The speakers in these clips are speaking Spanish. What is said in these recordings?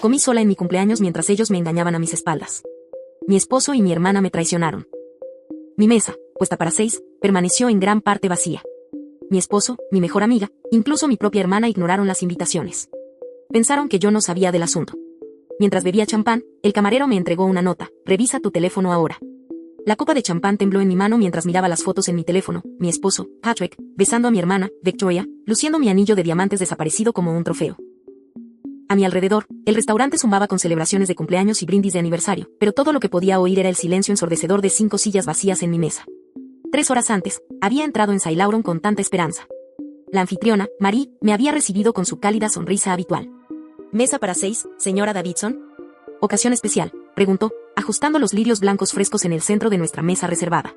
Comí sola en mi cumpleaños mientras ellos me engañaban a mis espaldas. Mi esposo y mi hermana me traicionaron. Mi mesa, puesta para 6, permaneció en gran parte vacía. Mi esposo, mi mejor amiga, incluso mi propia hermana ignoraron las invitaciones. Pensaron que yo no sabía del asunto. Mientras bebía champán, el camarero me entregó una nota: revisa tu teléfono ahora. La copa de champán tembló en mi mano mientras miraba las fotos en mi teléfono: mi esposo, Patrick, besando a mi hermana, Victoria, luciendo mi anillo de diamantes desaparecido como un trofeo. A mi alrededor, el restaurante zumbaba con celebraciones de cumpleaños y brindis de aniversario, pero todo lo que podía oír era el silencio ensordecedor de 5 sillas vacías en mi mesa. 3 horas antes, había entrado en St. Laurent con tanta esperanza. La anfitriona, Marie, me había recibido con su cálida sonrisa habitual. ¿Mesa para 6, señora Davidson? ¿Ocasión especial?, preguntó, ajustando los lirios blancos frescos en el centro de nuestra mesa reservada.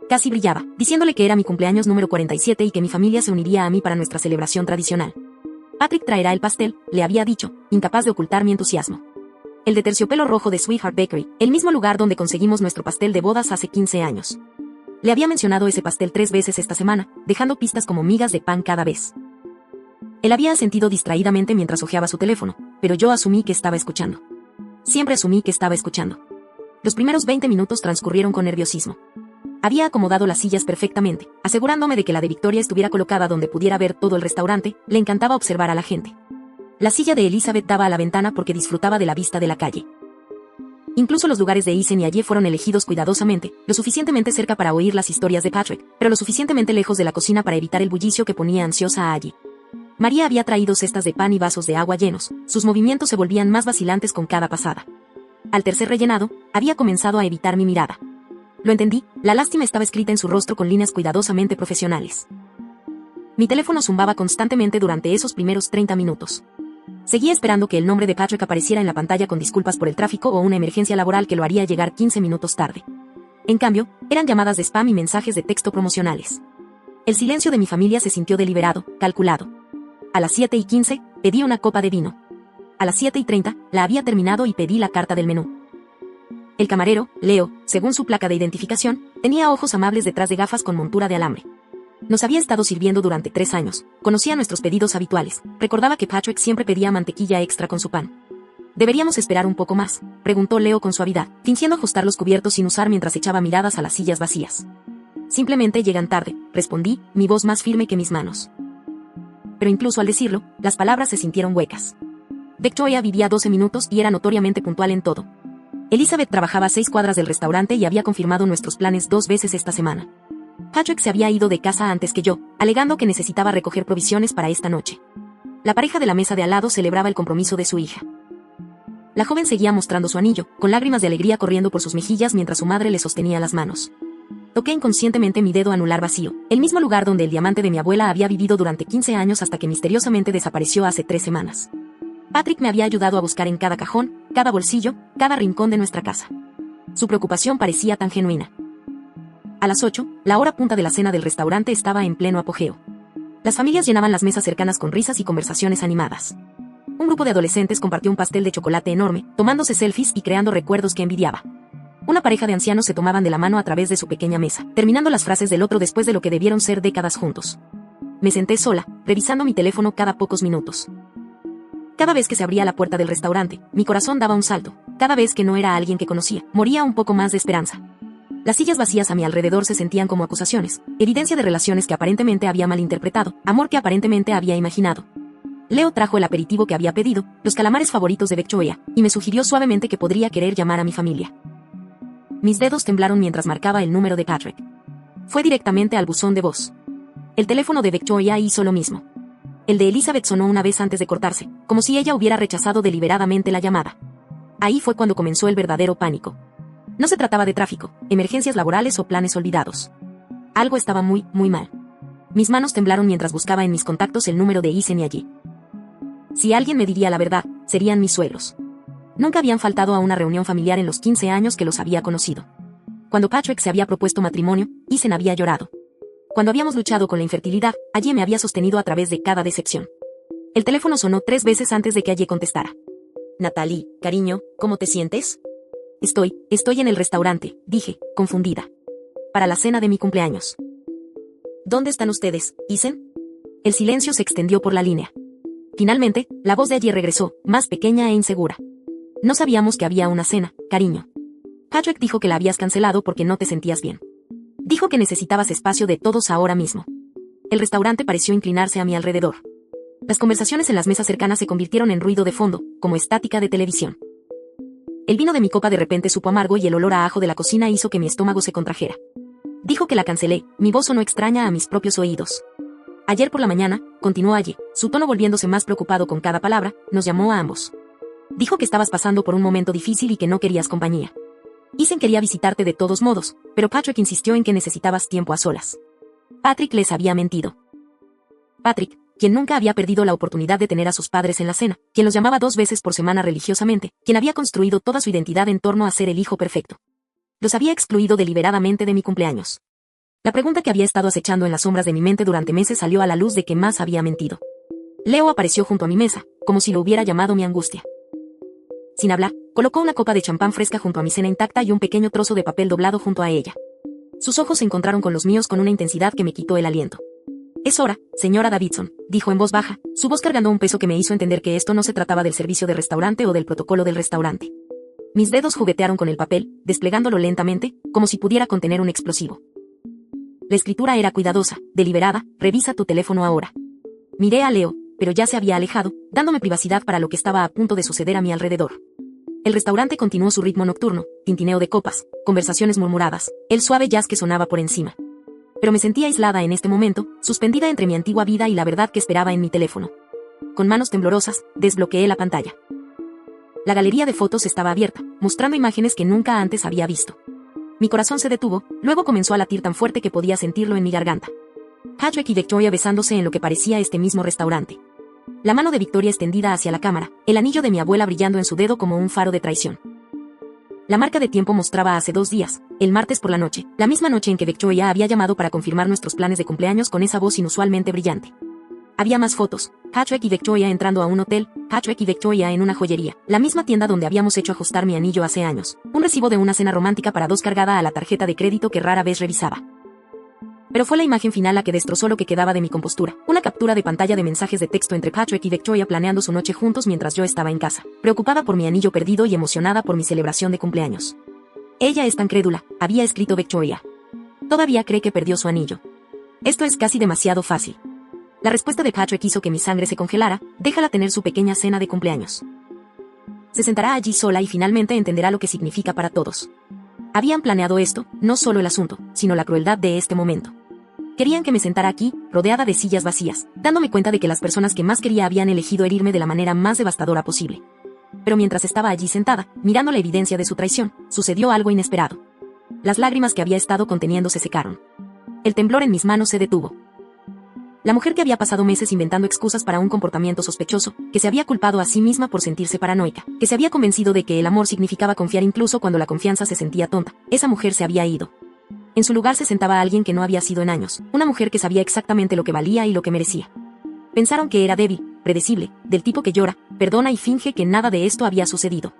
Casi brillaba, diciéndole que era mi cumpleaños número 47 y que mi familia se uniría a mí para nuestra celebración tradicional. Patrick traerá el pastel, le había dicho, incapaz de ocultar mi entusiasmo. El de terciopelo rojo de Sweetheart Bakery, el mismo lugar donde conseguimos nuestro pastel de bodas hace 15 años. Le había mencionado ese pastel 3 veces esta semana, dejando pistas como migas de pan cada vez. Él había asentido distraídamente mientras hojeaba su teléfono, pero yo asumí que estaba escuchando. Siempre asumí que estaba escuchando. Los primeros 20 minutos transcurrieron con nerviosismo. Había acomodado las sillas perfectamente, asegurándome de que la de Victoria estuviera colocada donde pudiera ver todo el restaurante. Le encantaba observar a la gente. La silla de Elizabeth daba a la ventana porque disfrutaba de la vista de la calle. Incluso los lugares de Isen y Allí fueron elegidos cuidadosamente, lo suficientemente cerca para oír las historias de Patrick, pero lo suficientemente lejos de la cocina para evitar el bullicio que ponía ansiosa a Allí. María había traído cestas de pan y vasos de agua llenos, sus movimientos se volvían más vacilantes con cada pasada. Al tercer rellenado, había comenzado a evitar mi mirada. Lo entendí, la lástima estaba escrita en su rostro con líneas cuidadosamente profesionales. Mi teléfono zumbaba constantemente durante esos primeros 30 minutos. Seguía esperando que el nombre de Patrick apareciera en la pantalla con disculpas por el tráfico o una emergencia laboral que lo haría llegar 15 minutos tarde. En cambio, eran llamadas de spam y mensajes de texto promocionales. El silencio de mi familia se sintió deliberado, calculado. A las 7:15, pedí una copa de vino. A las 7:30, la había terminado y pedí la carta del menú. El camarero, Leo, según su placa de identificación, tenía ojos amables detrás de gafas con montura de alambre. Nos había estado sirviendo durante 3 años, conocía nuestros pedidos habituales, recordaba que Patrick siempre pedía mantequilla extra con su pan. ¿Deberíamos esperar un poco más?, preguntó Leo con suavidad, fingiendo ajustar los cubiertos sin usar mientras echaba miradas a las sillas vacías. Simplemente llegan tarde, respondí, mi voz más firme que mis manos. Pero incluso al decirlo, las palabras se sintieron huecas. Victoria vivía 12 minutos y era notoriamente puntual en todo. Elizabeth trabajaba a 6 cuadras del restaurante y había confirmado nuestros planes 2 veces esta semana. Patrick se había ido de casa antes que yo, alegando que necesitaba recoger provisiones para esta noche. La pareja de la mesa de al lado celebraba el compromiso de su hija. La joven seguía mostrando su anillo, con lágrimas de alegría corriendo por sus mejillas mientras su madre le sostenía las manos. Toqué inconscientemente mi dedo anular vacío, el mismo lugar donde el diamante de mi abuela había vivido durante 15 años hasta que misteriosamente desapareció hace 3 semanas. Patrick me había ayudado a buscar en cada cajón, cada bolsillo, cada rincón de nuestra casa. Su preocupación parecía tan genuina. A las 8, la hora punta de la cena del restaurante estaba en pleno apogeo. Las familias llenaban las mesas cercanas con risas y conversaciones animadas. Un grupo de adolescentes compartió un pastel de chocolate enorme, tomándose selfies y creando recuerdos que envidiaba. Una pareja de ancianos se tomaban de la mano a través de su pequeña mesa, terminando las frases del otro después de lo que debieron ser décadas juntos. Me senté sola, revisando mi teléfono cada pocos minutos. Cada vez que se abría la puerta del restaurante, mi corazón daba un salto. Cada vez que no era alguien que conocía, moría un poco más de esperanza. Las sillas vacías a mi alrededor se sentían como acusaciones, evidencia de relaciones que aparentemente había malinterpretado, amor que aparentemente había imaginado. Leo trajo el aperitivo que había pedido, los calamares favoritos de Victoria, y me sugirió suavemente que podría querer llamar a mi familia. Mis dedos temblaron mientras marcaba el número de Patrick. Fue directamente al buzón de voz. El teléfono de Victoria hizo lo mismo. El de Elizabeth sonó una vez antes de cortarse, como si ella hubiera rechazado deliberadamente la llamada. Ahí fue cuando comenzó el verdadero pánico. No se trataba de tráfico, emergencias laborales o planes olvidados. Algo estaba muy, muy mal. Mis manos temblaron mientras buscaba en mis contactos el número de Isen y Allí. Si alguien me diría la verdad, serían mis suegros. Nunca habían faltado a una reunión familiar en los 15 años que los había conocido. Cuando Patrick se había propuesto matrimonio, Isen había llorado. Cuando habíamos luchado con la infertilidad, Allí me había sostenido a través de cada decepción. El teléfono sonó 3 veces antes de que Allí contestara. Natalie, cariño, ¿cómo te sientes? Estoy en el restaurante, dije, confundida. Para la cena de mi cumpleaños. ¿Dónde están ustedes, Isen? El silencio se extendió por la línea. Finalmente, la voz de allí regresó, más pequeña e insegura. No sabíamos que había una cena, cariño. Patrick dijo que la habías cancelado porque no te sentías bien. Dijo que necesitabas espacio de todos ahora mismo. El restaurante pareció inclinarse a mi alrededor. Las conversaciones en las mesas cercanas se convirtieron en ruido de fondo, como estática de televisión. El vino de mi copa de repente supo amargo y el olor a ajo de la cocina hizo que mi estómago se contrajera. Dijo que la cancelé, mi voz sonó extraña a mis propios oídos. Ayer por la mañana, continuó allí, su tono volviéndose más preocupado con cada palabra, nos llamó a ambos. Dijo que estabas pasando por un momento difícil y que no querías compañía. Ethan quería visitarte de todos modos, pero Patrick insistió en que necesitabas tiempo a solas. Patrick les había mentido. Patrick, quien nunca había perdido la oportunidad de tener a sus padres en la cena, quien los llamaba 2 veces por semana religiosamente, quien había construido toda su identidad en torno a ser el hijo perfecto. Los había excluido deliberadamente de mi cumpleaños. La pregunta que había estado acechando en las sombras de mi mente durante meses salió a la luz de que más había mentido. Leo apareció junto a mi mesa, como si lo hubiera llamado mi angustia. Sin hablar, colocó una copa de champán fresca junto a mi cena intacta y un pequeño trozo de papel doblado junto a ella. Sus ojos se encontraron con los míos con una intensidad que me quitó el aliento. Es hora, señora Davidson, dijo en voz baja, su voz cargando un peso que me hizo entender que esto no se trataba del servicio de restaurante o del protocolo del restaurante. Mis dedos juguetearon con el papel, desplegándolo lentamente, como si pudiera contener un explosivo. La escritura era cuidadosa, deliberada, revisa tu teléfono ahora. Miré a Leo, pero ya se había alejado, dándome privacidad para lo que estaba a punto de suceder a mi alrededor. El restaurante continuó su ritmo nocturno, tintineo de copas, conversaciones murmuradas, el suave jazz que sonaba por encima. Pero me sentía aislada en este momento, suspendida entre mi antigua vida y la verdad que esperaba en mi teléfono. Con manos temblorosas, desbloqueé la pantalla. La galería de fotos estaba abierta, mostrando imágenes que nunca antes había visto. Mi corazón se detuvo, luego comenzó a latir tan fuerte que podía sentirlo en mi garganta. Patrick y Victoria besándose en lo que parecía este mismo restaurante. La mano de Victoria extendida hacia la cámara, el anillo de mi abuela brillando en su dedo como un faro de traición. La marca de tiempo mostraba hace 2 días, el martes por la noche, la misma noche en que Victoria había llamado para confirmar nuestros planes de cumpleaños con esa voz inusualmente brillante. Había más fotos, Patrick y Victoria entrando a un hotel, Patrick y Victoria en una joyería, la misma tienda donde habíamos hecho ajustar mi anillo hace años, un recibo de una cena romántica para 2 cargada a la tarjeta de crédito que rara vez revisaba. Pero fue la imagen final la que destrozó lo que quedaba de mi compostura, una captura de pantalla de mensajes de texto entre Patrick y Victoria planeando su noche juntos mientras yo estaba en casa, preocupada por mi anillo perdido y emocionada por mi celebración de cumpleaños. Ella es tan crédula, había escrito Victoria. Todavía cree que perdió su anillo. Esto es casi demasiado fácil. La respuesta de Patrick hizo que mi sangre se congelara, déjala tener su pequeña cena de cumpleaños. Se sentará allí sola y finalmente entenderá lo que significa para todos. Habían planeado esto, no solo el asunto, sino la crueldad de este momento. Querían que me sentara aquí, rodeada de sillas vacías, dándome cuenta de que las personas que más quería habían elegido herirme de la manera más devastadora posible. Pero mientras estaba allí sentada, mirando la evidencia de su traición, sucedió algo inesperado. Las lágrimas que había estado conteniendo se secaron. El temblor en mis manos se detuvo. La mujer que había pasado meses inventando excusas para un comportamiento sospechoso, que se había culpado a sí misma por sentirse paranoica, que se había convencido de que el amor significaba confiar incluso cuando la confianza se sentía tonta, esa mujer se había ido. En su lugar se sentaba alguien que no había sido en años, una mujer que sabía exactamente lo que valía y lo que merecía. Pensaron que era débil, predecible, del tipo que llora, perdona y finge que nada de esto había sucedido.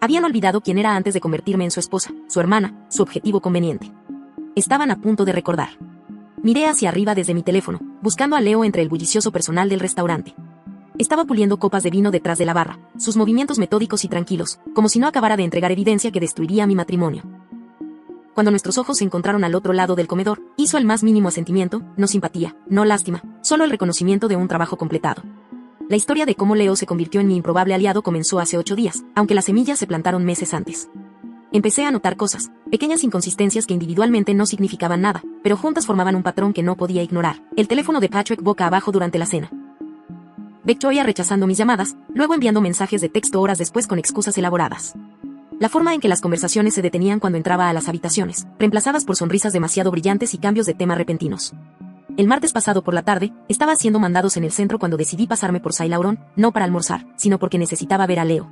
Habían olvidado quién era antes de convertirme en su esposa, su hermana, su objetivo conveniente. Estaban a punto de recordar. Miré hacia arriba desde mi teléfono, buscando a Leo entre el bullicioso personal del restaurante. Estaba puliendo copas de vino detrás de la barra, sus movimientos metódicos y tranquilos, como si no acabara de entregar evidencia que destruiría mi matrimonio. Cuando nuestros ojos se encontraron al otro lado del comedor, hizo el más mínimo asentimiento, no simpatía, no lástima, solo el reconocimiento de un trabajo completado. La historia de cómo Leo se convirtió en mi improbable aliado comenzó hace 8 días, aunque las semillas se plantaron meses antes. Empecé a notar cosas, pequeñas inconsistencias que individualmente no significaban nada, pero juntas formaban un patrón que no podía ignorar. El teléfono de Patrick boca abajo durante la cena. Victoria rechazando mis llamadas, luego enviando mensajes de texto horas después con excusas elaboradas. La forma en que las conversaciones se detenían cuando entraba a las habitaciones, reemplazadas por sonrisas demasiado brillantes y cambios de tema repentinos. El martes pasado por la tarde, estaba haciendo mandados en el centro cuando decidí pasarme por Saint Laurent, no para almorzar, sino porque necesitaba ver a Leo.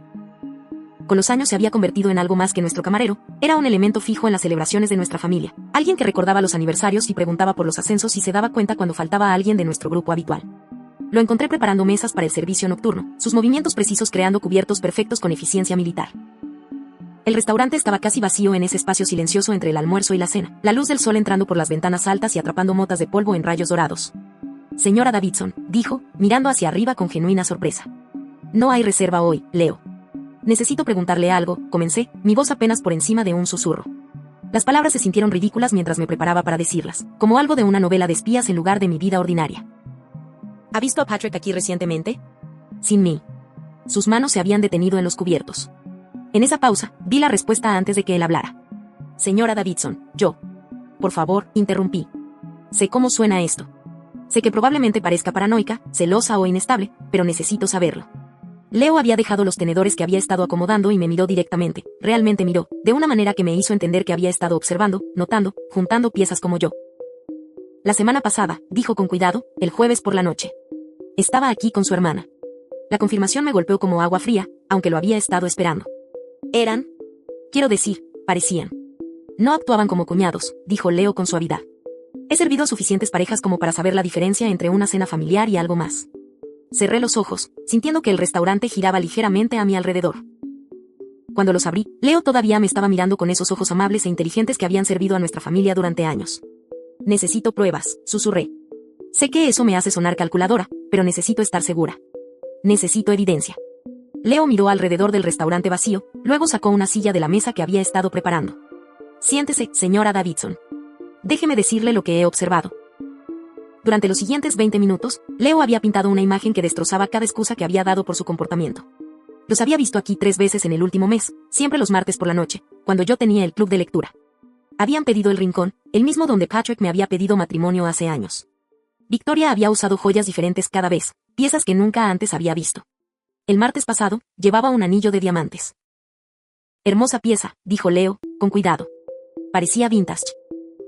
Con los años se había convertido en algo más que nuestro camarero, era un elemento fijo en las celebraciones de nuestra familia, alguien que recordaba los aniversarios y preguntaba por los ascensos y se daba cuenta cuando faltaba alguien de nuestro grupo habitual. Lo encontré preparando mesas para el servicio nocturno, sus movimientos precisos creando cubiertos perfectos con eficiencia militar. El restaurante estaba casi vacío en ese espacio silencioso entre el almuerzo y la cena, la luz del sol entrando por las ventanas altas y atrapando motas de polvo en rayos dorados. Señora Davidson, dijo, mirando hacia arriba con genuina sorpresa. No hay reserva hoy, Leo. Necesito preguntarle algo, comencé, mi voz apenas por encima de un susurro. Las palabras se sintieron ridículas mientras me preparaba para decirlas, como algo de una novela de espías en lugar de mi vida ordinaria. ¿Ha visto a Patrick aquí recientemente? Sin mí. Sus manos se habían detenido en los cubiertos. En esa pausa, di la respuesta antes de que él hablara. Señora Davidson, yo. Por favor, interrumpí. Sé cómo suena esto. Sé que probablemente parezca paranoica, celosa o inestable, pero necesito saberlo. Leo había dejado los tenedores que había estado acomodando y me miró directamente, realmente miró, de una manera que me hizo entender que había estado observando, notando, juntando piezas como yo. La semana pasada, dijo con cuidado, el jueves por la noche. Estaba aquí con su hermana. La confirmación me golpeó como agua fría, aunque lo había estado esperando. ¿Eran? Quiero decir, parecían. No actuaban como cuñados, dijo Leo con suavidad. He servido a suficientes parejas como para saber la diferencia entre una cena familiar y algo más. Cerré los ojos, sintiendo que el restaurante giraba ligeramente a mi alrededor. Cuando los abrí, Leo todavía me estaba mirando con esos ojos amables e inteligentes que habían servido a nuestra familia durante años. Necesito pruebas, susurré. Sé que eso me hace sonar calculadora, pero necesito estar segura. Necesito evidencia. Leo miró alrededor del restaurante vacío, luego sacó una silla de la mesa que había estado preparando. Siéntese, señora Davidson. Déjeme decirle lo que he observado. Durante los siguientes 20 minutos, Leo había pintado una imagen que destrozaba cada excusa que había dado por su comportamiento. Los había visto aquí 3 veces en el último mes, siempre los martes por la noche, cuando yo tenía el club de lectura. Habían pedido el rincón, el mismo donde Patrick me había pedido matrimonio hace años. Victoria había usado joyas diferentes cada vez, piezas que nunca antes había visto. El martes pasado, llevaba un anillo de diamantes. Hermosa pieza, dijo Leo, con cuidado. Parecía vintage.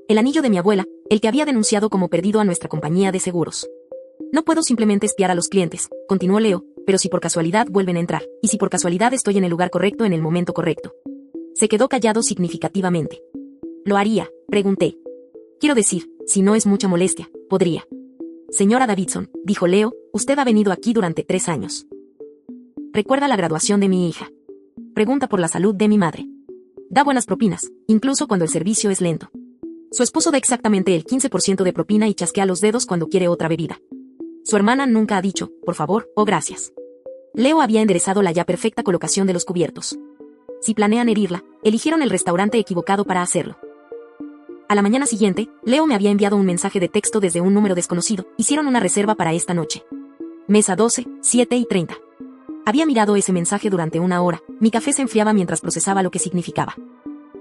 El anillo de mi abuela, el que había denunciado como perdido a nuestra compañía de seguros. No puedo simplemente espiar a los clientes, continuó Leo, pero si por casualidad vuelven a entrar, y si por casualidad estoy en el lugar correcto en el momento correcto. Se quedó callado significativamente. ¿Lo haría?, pregunté. Quiero decir, si no es mucha molestia, podría. Señora Davidson, dijo Leo, usted ha venido aquí durante 3 años. Recuerda la graduación de mi hija. Pregunta por la salud de mi madre. Da buenas propinas, incluso cuando el servicio es lento. Su esposo da exactamente el 15% de propina y chasquea los dedos cuando quiere otra bebida. Su hermana nunca ha dicho, por favor, o gracias. Leo había enderezado la ya perfecta colocación de los cubiertos. Si planean herirla, eligieron el restaurante equivocado para hacerlo. A la mañana siguiente, Leo me había enviado un mensaje de texto desde un número desconocido. Hicieron una reserva para esta noche. Mesa 12, 7:30. Había mirado ese mensaje durante 1 hora. Mi café se enfriaba mientras procesaba lo que significaba.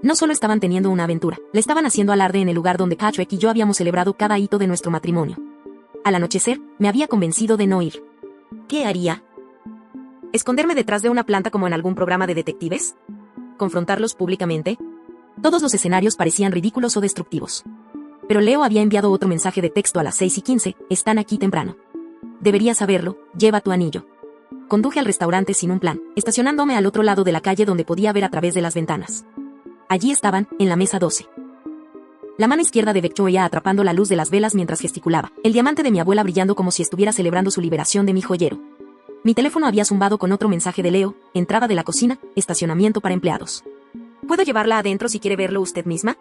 No solo estaban teniendo una aventura, le estaban haciendo alarde en el lugar donde Patrick y yo habíamos celebrado cada hito de nuestro matrimonio. Al anochecer, me había convencido de no ir. ¿Qué haría? ¿Esconderme detrás de una planta como en algún programa de detectives? ¿Confrontarlos públicamente? Todos los escenarios parecían ridículos o destructivos. Pero Leo había enviado otro mensaje de texto a las 6:15, están aquí temprano. Deberías saberlo, lleva tu anillo. Conduje al restaurante sin un plan, estacionándome al otro lado de la calle donde podía ver a través de las ventanas. Allí estaban, en la mesa 12. La mano izquierda de Victoria atrapando la luz de las velas mientras gesticulaba, el diamante de mi abuela brillando como si estuviera celebrando su liberación de mi joyero. Mi teléfono había zumbado con otro mensaje de Leo, entrada de la cocina, estacionamiento para empleados. ¿Puedo llevarla adentro si quiere verlo usted misma?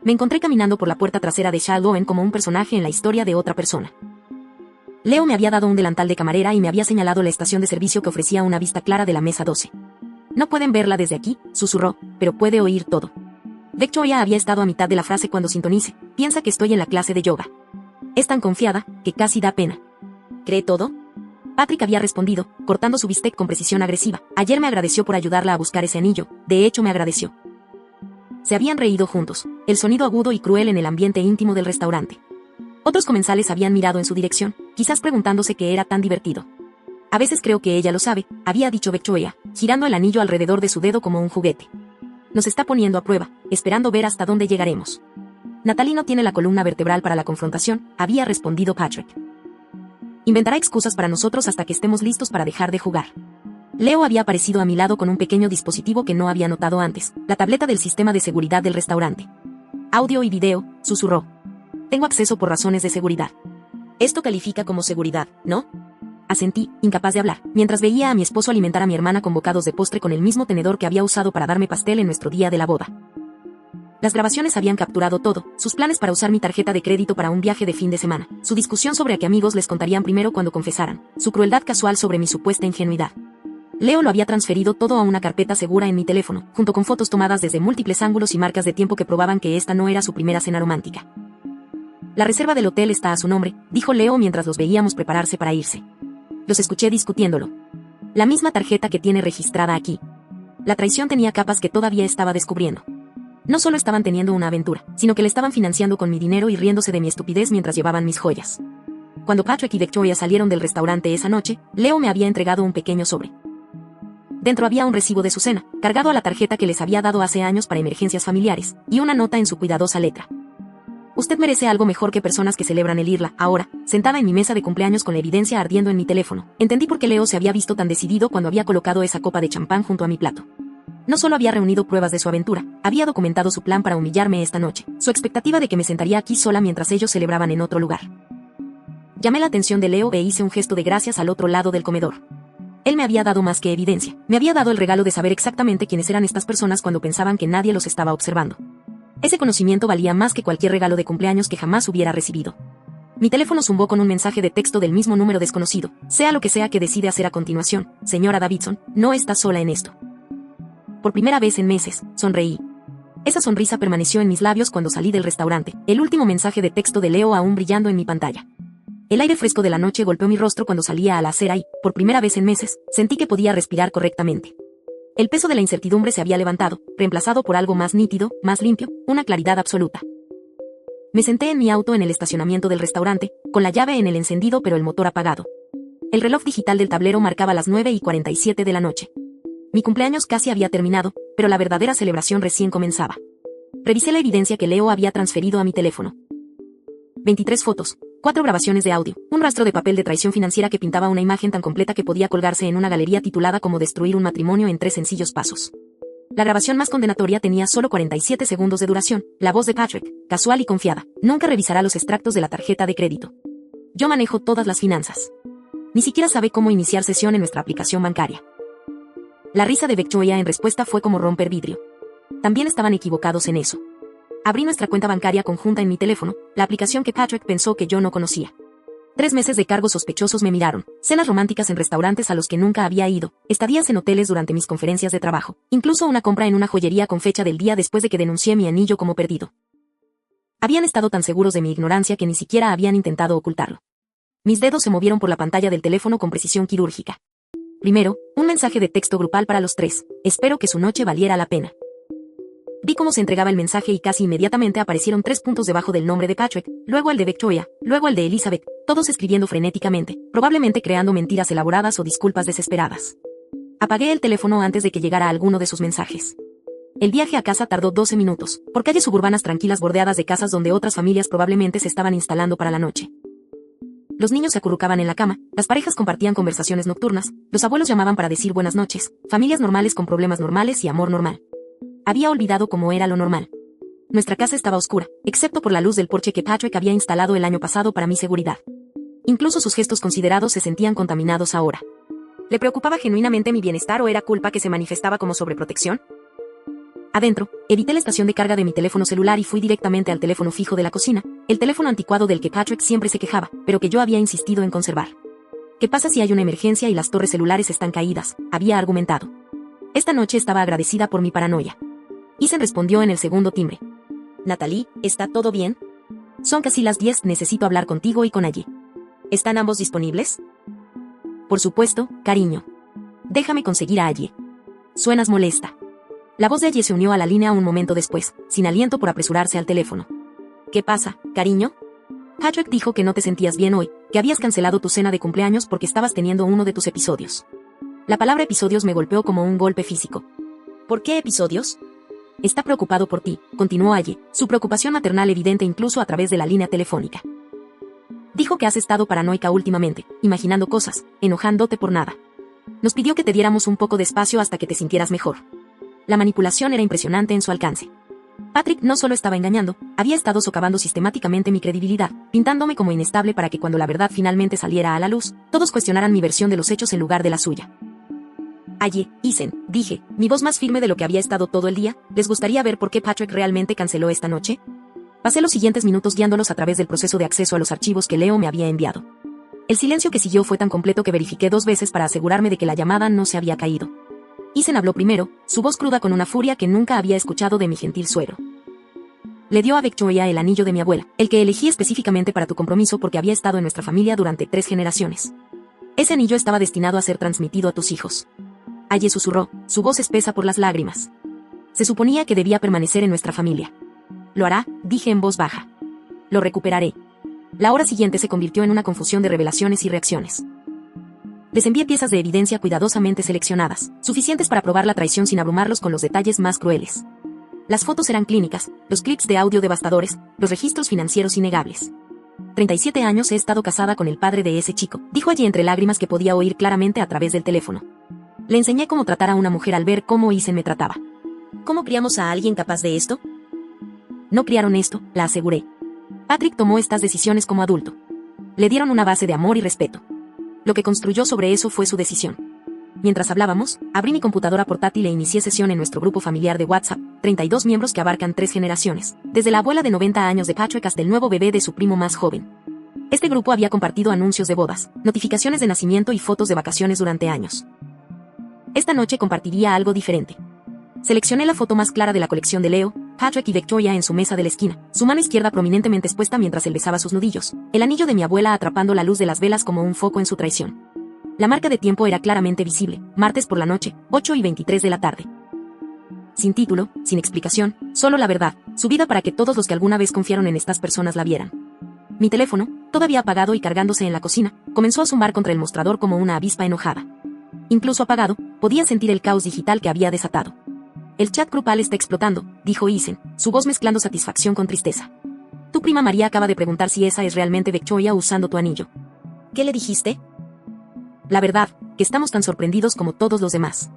Me encontré caminando por la puerta trasera de Charles Owen como un personaje en la historia de otra persona. Leo me había dado un delantal de camarera y me había señalado la estación de servicio que ofrecía una vista clara de la mesa 12. No pueden verla desde aquí, susurró, pero puede oír todo. Victoria había estado a mitad de la frase cuando sintonice, piensa que estoy en la clase de yoga. Es tan confiada, que casi da pena. ¿Cree todo? Patrick había respondido, cortando su bistec con precisión agresiva. Ayer me agradeció por ayudarla a buscar ese anillo, de hecho me agradeció. Se habían reído juntos, el sonido agudo y cruel en el ambiente íntimo del restaurante. Otros comensales habían mirado en su dirección, quizás preguntándose qué era tan divertido. A veces creo que ella lo sabe, había dicho Victoria, girando el anillo alrededor de su dedo como un juguete. Nos está poniendo a prueba, esperando ver hasta dónde llegaremos. Natalie no tiene la columna vertebral para la confrontación, había respondido Patrick. Inventará excusas para nosotros hasta que estemos listos para dejar de jugar. Leo había aparecido a mi lado con un pequeño dispositivo que no había notado antes, la tableta del sistema de seguridad del restaurante. Audio y video, susurró. Tengo acceso por razones de seguridad. Esto califica como seguridad, ¿no? Asentí, incapaz de hablar, mientras veía a mi esposo alimentar a mi hermana con bocados de postre con el mismo tenedor que había usado para darme pastel en nuestro día de la boda. Las grabaciones habían capturado todo, sus planes para usar mi tarjeta de crédito para un viaje de fin de semana, su discusión sobre a qué amigos les contarían primero cuando confesaran, su crueldad casual sobre mi supuesta ingenuidad. Leo lo había transferido todo a una carpeta segura en mi teléfono, junto con fotos tomadas desde múltiples ángulos y marcas de tiempo que probaban que esta no era su primera cena romántica. La reserva del hotel está a su nombre, dijo Leo mientras los veíamos prepararse para irse. Los escuché discutiéndolo. La misma tarjeta que tiene registrada aquí. La traición tenía capas que todavía estaba descubriendo. No solo estaban teniendo una aventura, sino que le estaban financiando con mi dinero y riéndose de mi estupidez mientras llevaban mis joyas. Cuando Patrick y Victoria salieron del restaurante esa noche, Leo me había entregado un pequeño sobre. Dentro había un recibo de su cena, cargado a la tarjeta que les había dado hace años para emergencias familiares, y una nota en su cuidadosa letra. Usted merece algo mejor que personas que celebran el irla. Ahora, sentada en mi mesa de cumpleaños con la evidencia ardiendo en mi teléfono, entendí por qué Leo se había visto tan decidido cuando había colocado esa copa de champán junto a mi plato. No solo había reunido pruebas de su aventura, había documentado su plan para humillarme esta noche, su expectativa de que me sentaría aquí sola mientras ellos celebraban en otro lugar. Llamé la atención de Leo e hice un gesto de gracias al otro lado del comedor. Él me había dado más que evidencia, me había dado el regalo de saber exactamente quiénes eran estas personas cuando pensaban que nadie los estaba observando. Ese conocimiento valía más que cualquier regalo de cumpleaños que jamás hubiera recibido. Mi teléfono zumbó con un mensaje de texto del mismo número desconocido. Sea lo que sea que decide hacer a continuación, señora Davidson, no está sola en esto. Por primera vez en meses, sonreí. Esa sonrisa permaneció en mis labios cuando salí del restaurante, el último mensaje de texto de Leo aún brillando en mi pantalla. El aire fresco de la noche golpeó mi rostro cuando salía a la acera y, por primera vez en meses, sentí que podía respirar correctamente. El peso de la incertidumbre se había levantado, reemplazado por algo más nítido, más limpio, una claridad absoluta. Me senté en mi auto en el estacionamiento del restaurante, con la llave en el encendido pero el motor apagado. El reloj digital del tablero marcaba las 9:47 de la noche. Mi cumpleaños casi había terminado, pero la verdadera celebración recién comenzaba. Revisé la evidencia que Leo había transferido a mi teléfono. 23 fotos, 4 grabaciones de audio, un rastro de papel de traición financiera que pintaba una imagen tan completa que podía colgarse en una galería titulada como Destruir un matrimonio en 3 sencillos pasos. La grabación más condenatoria tenía solo 47 segundos de duración, la voz de Patrick, casual y confiada, nunca revisará los extractos de la tarjeta de crédito. Yo manejo todas las finanzas. Ni siquiera sabe cómo iniciar sesión en nuestra aplicación bancaria. La risa de Victoria en respuesta fue como romper vidrio. También estaban equivocados en eso. Abrí nuestra cuenta bancaria conjunta en mi teléfono, la aplicación que Patrick pensó que yo no conocía. 3 meses de cargos sospechosos me miraron, cenas románticas en restaurantes a los que nunca había ido, estadías en hoteles durante mis conferencias de trabajo, incluso una compra en una joyería con fecha del día después de que denuncié mi anillo como perdido. Habían estado tan seguros de mi ignorancia que ni siquiera habían intentado ocultarlo. Mis dedos se movieron por la pantalla del teléfono con precisión quirúrgica. Primero, un mensaje de texto grupal para los 3. Espero que su noche valiera la pena. Vi cómo se entregaba el mensaje y casi inmediatamente aparecieron 3 puntos debajo del nombre de Patrick, luego el de Victoria, luego el de Elizabeth, todos escribiendo frenéticamente, probablemente creando mentiras elaboradas o disculpas desesperadas. Apagué el teléfono antes de que llegara alguno de sus mensajes. El viaje a casa tardó 12 minutos, por calles suburbanas tranquilas bordeadas de casas donde otras familias probablemente se estaban instalando para la noche. Los niños se acurrucaban en la cama, las parejas compartían conversaciones nocturnas, los abuelos llamaban para decir buenas noches, familias normales con problemas normales y amor normal. Había olvidado cómo era lo normal. Nuestra casa estaba oscura, excepto por la luz del porche que Patrick había instalado el año pasado para mi seguridad. Incluso sus gestos considerados se sentían contaminados ahora. ¿Le preocupaba genuinamente mi bienestar o era culpa que se manifestaba como sobreprotección? Adentro, evité la estación de carga de mi teléfono celular y fui directamente al teléfono fijo de la cocina, el teléfono anticuado del que Patrick siempre se quejaba, pero que yo había insistido en conservar. ¿Qué pasa si hay una emergencia y las torres celulares están caídas?, había argumentado. Esta noche estaba agradecida por mi paranoia. Ethan respondió en el segundo timbre. Natalie, ¿está todo bien? Son casi las 10, necesito hablar contigo y con Allie. ¿Están ambos disponibles? Por supuesto, cariño. Déjame conseguir a Allie. Suenas molesta. La voz de Allie se unió a la línea un momento después, sin aliento por apresurarse al teléfono. ¿Qué pasa, cariño? Patrick dijo que no te sentías bien hoy, que habías cancelado tu cena de cumpleaños porque estabas teniendo uno de tus episodios. La palabra episodios me golpeó como un golpe físico. ¿Por qué episodios? Está preocupado por ti, continuó Allie, su preocupación maternal evidente incluso a través de la línea telefónica. Dijo que has estado paranoica últimamente, imaginando cosas, enojándote por nada. Nos pidió que te diéramos un poco de espacio hasta que te sintieras mejor. La manipulación era impresionante en su alcance. Patrick no solo estaba engañando, había estado socavando sistemáticamente mi credibilidad, pintándome como inestable para que cuando la verdad finalmente saliera a la luz, todos cuestionaran mi versión de los hechos en lugar de la suya. Aye, Ethan, dije, mi voz más firme de lo que había estado todo el día, ¿les gustaría ver por qué Patrick realmente canceló esta noche? Pasé los siguientes minutos guiándolos a través del proceso de acceso a los archivos que Leo me había enviado. El silencio que siguió fue tan completo que verifiqué 2 veces para asegurarme de que la llamada no se había caído. Ethan habló primero, su voz cruda con una furia que nunca había escuchado de mi gentil suegro. Le dio a Victoria el anillo de mi abuela, el que elegí específicamente para tu compromiso porque había estado en nuestra familia durante 3 generaciones. Ese anillo estaba destinado a ser transmitido a tus hijos. Aye susurró, su voz espesa por las lágrimas. Se suponía que debía permanecer en nuestra familia. Lo hará, dije en voz baja. Lo recuperaré. La hora siguiente se convirtió en una confusión de revelaciones y reacciones. Les envié piezas de evidencia cuidadosamente seleccionadas, suficientes para probar la traición sin abrumarlos con los detalles más crueles. Las fotos eran clínicas, los clips de audio devastadores, los registros financieros innegables. 37 años he estado casada con el padre de ese chico, dijo allí entre lágrimas que podía oír claramente a través del teléfono. Le enseñé cómo tratar a una mujer al ver cómo Ethan me trataba. ¿Cómo criamos a alguien capaz de esto? No criaron esto, la aseguré. Patrick tomó estas decisiones como adulto. Le dieron una base de amor y respeto. Lo que construyó sobre eso fue su decisión. Mientras hablábamos, abrí mi computadora portátil e inicié sesión en nuestro grupo familiar de WhatsApp, 32 miembros que abarcan 3 generaciones, desde la abuela de 90 años de Patrick hasta el nuevo bebé de su primo más joven. Este grupo había compartido anuncios de bodas, notificaciones de nacimiento y fotos de vacaciones durante años. Esta noche compartiría algo diferente. Seleccioné la foto más clara de la colección de Leo, Patrick y Victoria en su mesa de la esquina, su mano izquierda prominentemente expuesta mientras él besaba sus nudillos, el anillo de mi abuela atrapando la luz de las velas como un foco en su traición. La marca de tiempo era claramente visible, martes por la noche, 8:23 de la tarde. Sin título, sin explicación, solo la verdad, subida para que todos los que alguna vez confiaron en estas personas la vieran. Mi teléfono, todavía apagado y cargándose en la cocina, comenzó a zumbar contra el mostrador como una avispa enojada. Incluso apagado, podía sentir el caos digital que había desatado. El chat grupal está explotando, dijo Ethan, su voz mezclando satisfacción con tristeza. Tu prima María acaba de preguntar si esa es realmente Victoria usando tu anillo. ¿Qué le dijiste? La verdad, que estamos tan sorprendidos como todos los demás.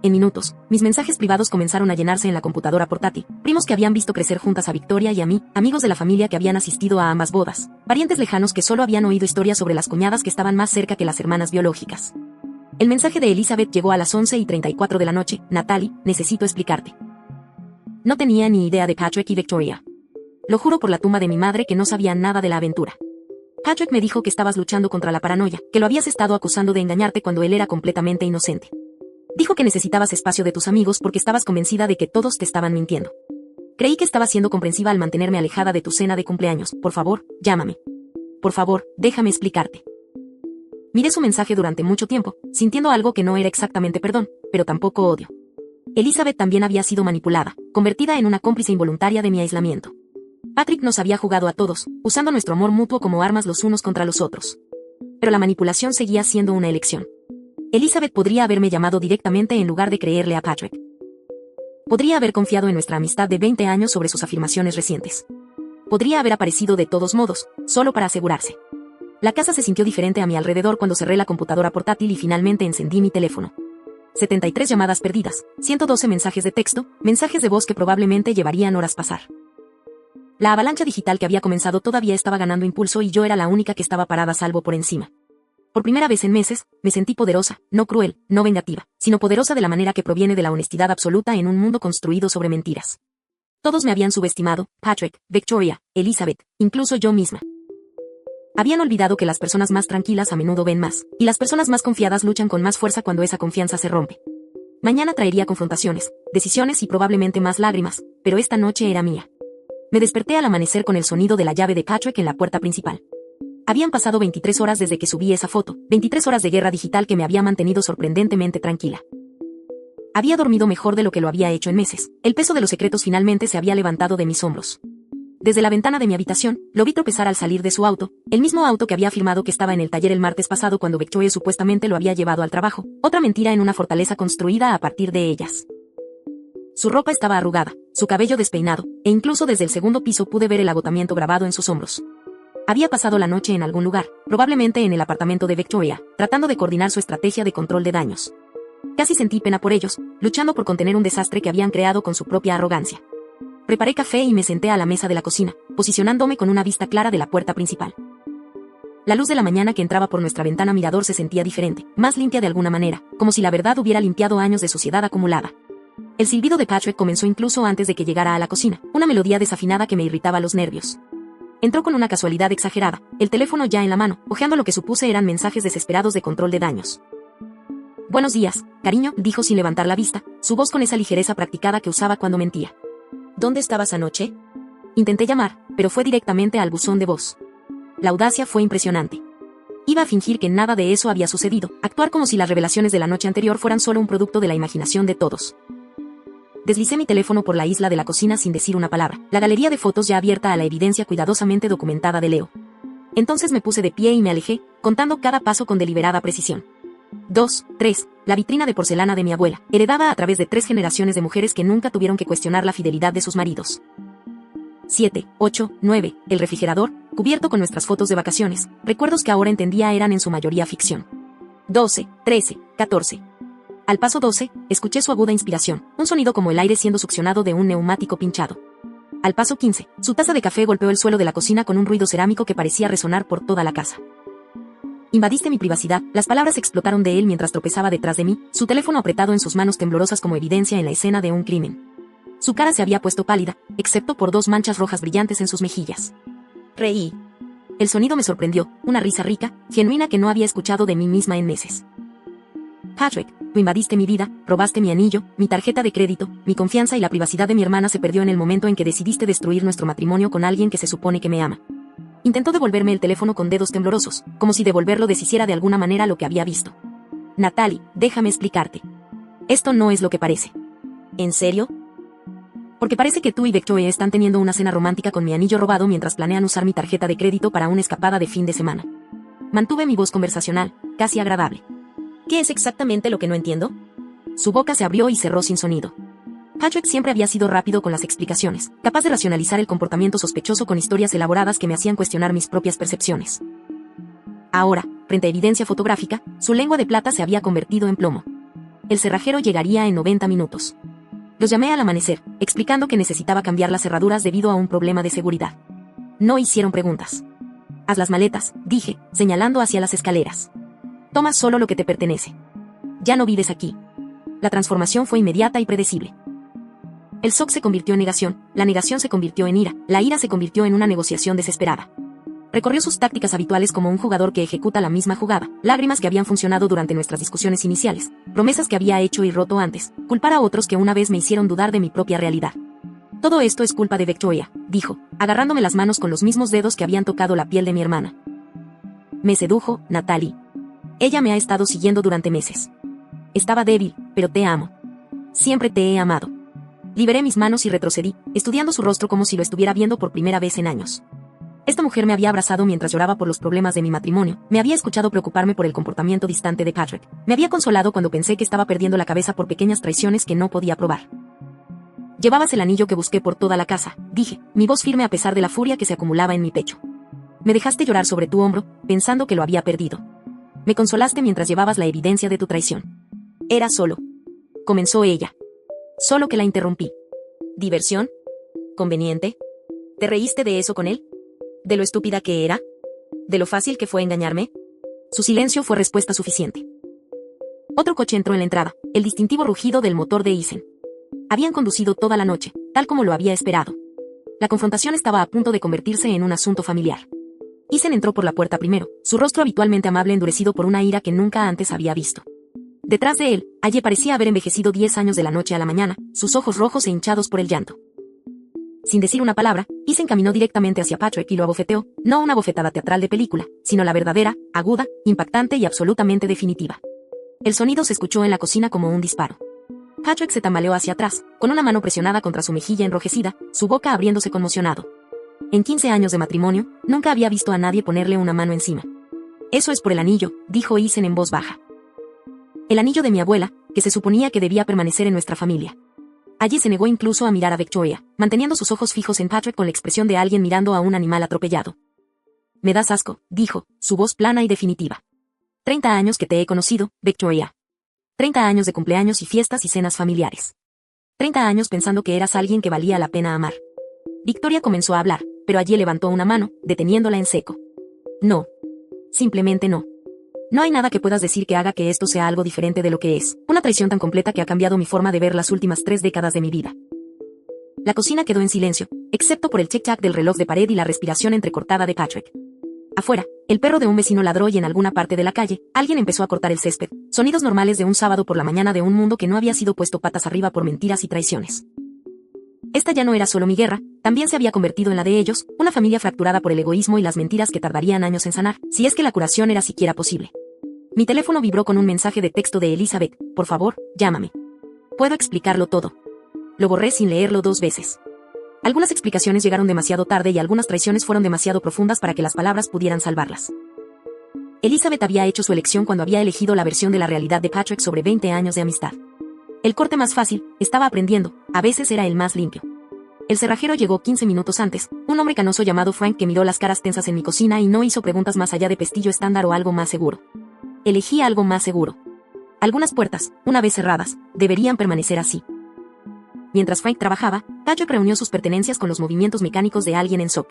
En minutos, mis mensajes privados comenzaron a llenarse en la computadora portátil, primos que habían visto crecer juntas a Victoria y a mí, amigos de la familia que habían asistido a ambas bodas, parientes lejanos que solo habían oído historias sobre las cuñadas que estaban más cerca que las hermanas biológicas. El mensaje de Elizabeth llegó a las 11:34 de la noche. Natalie, necesito explicarte. No tenía ni idea de Patrick y Victoria. Lo juro por la tumba de mi madre que no sabía nada de la aventura. Patrick me dijo que estabas luchando contra la paranoia, que lo habías estado acusando de engañarte cuando él era completamente inocente. Dijo que necesitabas espacio de tus amigos porque estabas convencida de que todos te estaban mintiendo. Creí que estabas siendo comprensiva al mantenerme alejada de tu cena de cumpleaños. Por favor, llámame. Por favor, déjame explicarte. Miré su mensaje durante mucho tiempo, sintiendo algo que no era exactamente perdón, pero tampoco odio. Elizabeth también había sido manipulada, convertida en una cómplice involuntaria de mi aislamiento. Patrick nos había jugado a todos, usando nuestro amor mutuo como armas los unos contra los otros. Pero la manipulación seguía siendo una elección. Elizabeth podría haberme llamado directamente en lugar de creerle a Patrick. Podría haber confiado en nuestra amistad de 20 años sobre sus afirmaciones recientes. Podría haber aparecido de todos modos, solo para asegurarse. La casa se sintió diferente a mi alrededor cuando cerré la computadora portátil y finalmente encendí mi teléfono. 73 llamadas perdidas, 112 mensajes de texto, mensajes de voz que probablemente llevarían horas pasar. La avalancha digital que había comenzado todavía estaba ganando impulso y yo era la única que estaba parada a salvo por encima. Por primera vez en meses, me sentí poderosa, no cruel, no vengativa, sino poderosa de la manera que proviene de la honestidad absoluta en un mundo construido sobre mentiras. Todos me habían subestimado, Patrick, Victoria, Elizabeth, incluso yo misma. Habían olvidado que las personas más tranquilas a menudo ven más, y las personas más confiadas luchan con más fuerza cuando esa confianza se rompe. Mañana traería confrontaciones, decisiones y probablemente más lágrimas, pero esta noche era mía. Me desperté al amanecer con el sonido de la llave de Patrick en la puerta principal. Habían pasado 23 horas desde que subí esa foto, 23 horas de guerra digital que me había mantenido sorprendentemente tranquila. Había dormido mejor de lo que lo había hecho en meses, el peso de los secretos finalmente se había levantado de mis hombros. Desde la ventana de mi habitación, lo vi tropezar al salir de su auto, el mismo auto que había afirmado que estaba en el taller el martes pasado cuando Victoria supuestamente lo había llevado al trabajo, otra mentira en una fortaleza construida a partir de ellas. Su ropa estaba arrugada, su cabello despeinado, e incluso desde el segundo piso pude ver el agotamiento grabado en sus hombros. Había pasado la noche en algún lugar, probablemente en el apartamento de Victoria, tratando de coordinar su estrategia de control de daños. Casi sentí pena por ellos, luchando por contener un desastre que habían creado con su propia arrogancia. Preparé café y me senté a la mesa de la cocina, posicionándome con una vista clara de la puerta principal. La luz de la mañana que entraba por nuestra ventana mirador se sentía diferente, más limpia de alguna manera, como si la verdad hubiera limpiado años de suciedad acumulada. El silbido de Patrick comenzó incluso antes de que llegara a la cocina, una melodía desafinada que me irritaba los nervios. Entró con una casualidad exagerada, el teléfono ya en la mano, hojeando lo que supuse eran mensajes desesperados de control de daños. «Buenos días, cariño», dijo sin levantar la vista, su voz con esa ligereza practicada que usaba cuando mentía. «¿Dónde estabas anoche?» Intenté llamar, pero fue directamente al buzón de voz. La audacia fue impresionante. Iba a fingir que nada de eso había sucedido, actuar como si las revelaciones de la noche anterior fueran solo un producto de la imaginación de todos. Deslicé mi teléfono por la isla de la cocina sin decir una palabra, la galería de fotos ya abierta a la evidencia cuidadosamente documentada de Leo. Entonces me puse de pie y me alejé, contando cada paso con deliberada precisión. 2, 3, la vitrina de porcelana de mi abuela, heredada a través de 3 generaciones de mujeres que nunca tuvieron que cuestionar la fidelidad de sus maridos. 7, 8, 9, el refrigerador, cubierto con nuestras fotos de vacaciones, recuerdos que ahora entendía eran en su mayoría ficción. 12, 13, 14. Al paso 12, escuché su aguda inspiración, un sonido como el aire siendo succionado de un neumático pinchado. Al paso 15, su taza de café golpeó el suelo de la cocina con un ruido cerámico que parecía resonar por toda la casa. Invadiste mi privacidad, las palabras explotaron de él mientras tropezaba detrás de mí, su teléfono apretado en sus manos temblorosas como evidencia en la escena de un crimen. Su cara se había puesto pálida, excepto por 2 manchas rojas brillantes en sus mejillas. Reí. El sonido me sorprendió, una risa rica, genuina que no había escuchado de mí misma en meses. Patrick, tú invadiste mi vida, robaste mi anillo, mi tarjeta de crédito, mi confianza y la privacidad de mi hermana se perdió en el momento en que decidiste destruir nuestro matrimonio con alguien que se supone que me ama. Intentó devolverme el teléfono con dedos temblorosos, como si devolverlo deshiciera de alguna manera lo que había visto. Natalie, déjame explicarte. Esto no es lo que parece. ¿En serio? Porque parece que tú y Victoria están teniendo una cena romántica con mi anillo robado mientras planean usar mi tarjeta de crédito para una escapada de fin de semana. Mantuve mi voz conversacional, casi agradable. ¿Qué es exactamente lo que no entiendo? Su boca se abrió y cerró sin sonido. Patrick siempre había sido rápido con las explicaciones, capaz de racionalizar el comportamiento sospechoso con historias elaboradas que me hacían cuestionar mis propias percepciones. Ahora, frente a evidencia fotográfica, su lengua de plata se había convertido en plomo. El cerrajero llegaría en 90 minutos. Los llamé al amanecer, explicando que necesitaba cambiar las cerraduras debido a un problema de seguridad. No hicieron preguntas. Haz las maletas, dije, señalando hacia las escaleras. Toma solo lo que te pertenece. Ya no vives aquí. La transformación fue inmediata y predecible. El shock se convirtió en negación, la negación se convirtió en ira, la ira se convirtió en una negociación desesperada. Recorrió sus tácticas habituales como un jugador que ejecuta la misma jugada, lágrimas que habían funcionado durante nuestras discusiones iniciales, promesas que había hecho y roto antes, culpar a otros que una vez me hicieron dudar de mi propia realidad. Todo esto es culpa de Victoria, dijo, agarrándome las manos con los mismos dedos que habían tocado la piel de mi hermana. Me sedujo, Natalie. Ella me ha estado siguiendo durante meses. Estaba débil, pero te amo. Siempre te he amado. Liberé mis manos y retrocedí, estudiando su rostro como si lo estuviera viendo por primera vez en años. Esta mujer me había abrazado mientras lloraba por los problemas de mi matrimonio, me había escuchado preocuparme por el comportamiento distante de Patrick, me había consolado cuando pensé que estaba perdiendo la cabeza por pequeñas traiciones que no podía probar. Llevabas el anillo que busqué por toda la casa, dije, mi voz firme a pesar de la furia que se acumulaba en mi pecho. Me dejaste llorar sobre tu hombro, pensando que lo había perdido. Me consolaste mientras llevabas la evidencia de tu traición. Era solo. Comenzó ella. Solo que la interrumpí. ¿Diversión? ¿Conveniente? ¿Te reíste de eso con él? ¿De lo estúpida que era? ¿De lo fácil que fue engañarme? Su silencio fue respuesta suficiente. Otro coche entró en la entrada, el distintivo rugido del motor de Isen. Habían conducido toda la noche, tal como lo había esperado. La confrontación estaba a punto de convertirse en un asunto familiar. Isen entró por la puerta primero, su rostro habitualmente amable endurecido por una ira que nunca antes había visto. Detrás de él, Aye parecía haber envejecido 10 años de la noche a la mañana, sus ojos rojos e hinchados por el llanto. Sin decir una palabra, Isen caminó directamente hacia Patrick y lo abofeteó, no una bofetada teatral de película, sino la verdadera, aguda, impactante y absolutamente definitiva. El sonido se escuchó en la cocina como un disparo. Patrick se tambaleó hacia atrás, con una mano presionada contra su mejilla enrojecida, su boca abriéndose conmocionado. En 15 años de matrimonio, nunca había visto a nadie ponerle una mano encima. Eso es por el anillo, dijo Isen en voz baja. El anillo de mi abuela, que se suponía que debía permanecer en nuestra familia. Allí se negó incluso a mirar a Victoria, manteniendo sus ojos fijos en Patrick con la expresión de alguien mirando a un animal atropellado. Me das asco, dijo, su voz plana y definitiva. 30 años que te he conocido, Victoria. 30 años de cumpleaños y fiestas y cenas familiares. 30 años pensando que eras alguien que valía la pena amar. Victoria comenzó a hablar, pero allí levantó una mano, deteniéndola en seco. No. Simplemente no. No hay nada que puedas decir que haga que esto sea algo diferente de lo que es. Una traición tan completa que ha cambiado mi forma de ver las últimas 3 décadas de mi vida. La cocina quedó en silencio, excepto por el tic-tac del reloj de pared y la respiración entrecortada de Patrick. Afuera, el perro de un vecino ladró y en alguna parte de la calle, alguien empezó a cortar el césped. Sonidos normales de un sábado por la mañana de un mundo que no había sido puesto patas arriba por mentiras y traiciones. Esta ya no era solo mi guerra, también se había convertido en la de ellos, una familia fracturada por el egoísmo y las mentiras que tardarían años en sanar, si es que la curación era siquiera posible. Mi teléfono vibró con un mensaje de texto de Elizabeth: por favor, llámame. Puedo explicarlo todo. Lo borré sin leerlo 2 veces. Algunas explicaciones llegaron demasiado tarde y algunas traiciones fueron demasiado profundas para que las palabras pudieran salvarlas. Elizabeth había hecho su elección cuando había elegido la versión de la realidad de Patrick sobre 20 años de amistad. El corte más fácil, estaba aprendiendo, a veces era el más limpio. El cerrajero llegó 15 minutos antes, un hombre canoso llamado Frank que miró las caras tensas en mi cocina y no hizo preguntas más allá de pestillo estándar o algo más seguro. Elegí algo más seguro. Algunas puertas, una vez cerradas, deberían permanecer así. Mientras Frank trabajaba, Patrick reunió sus pertenencias con los movimientos mecánicos de alguien en shock.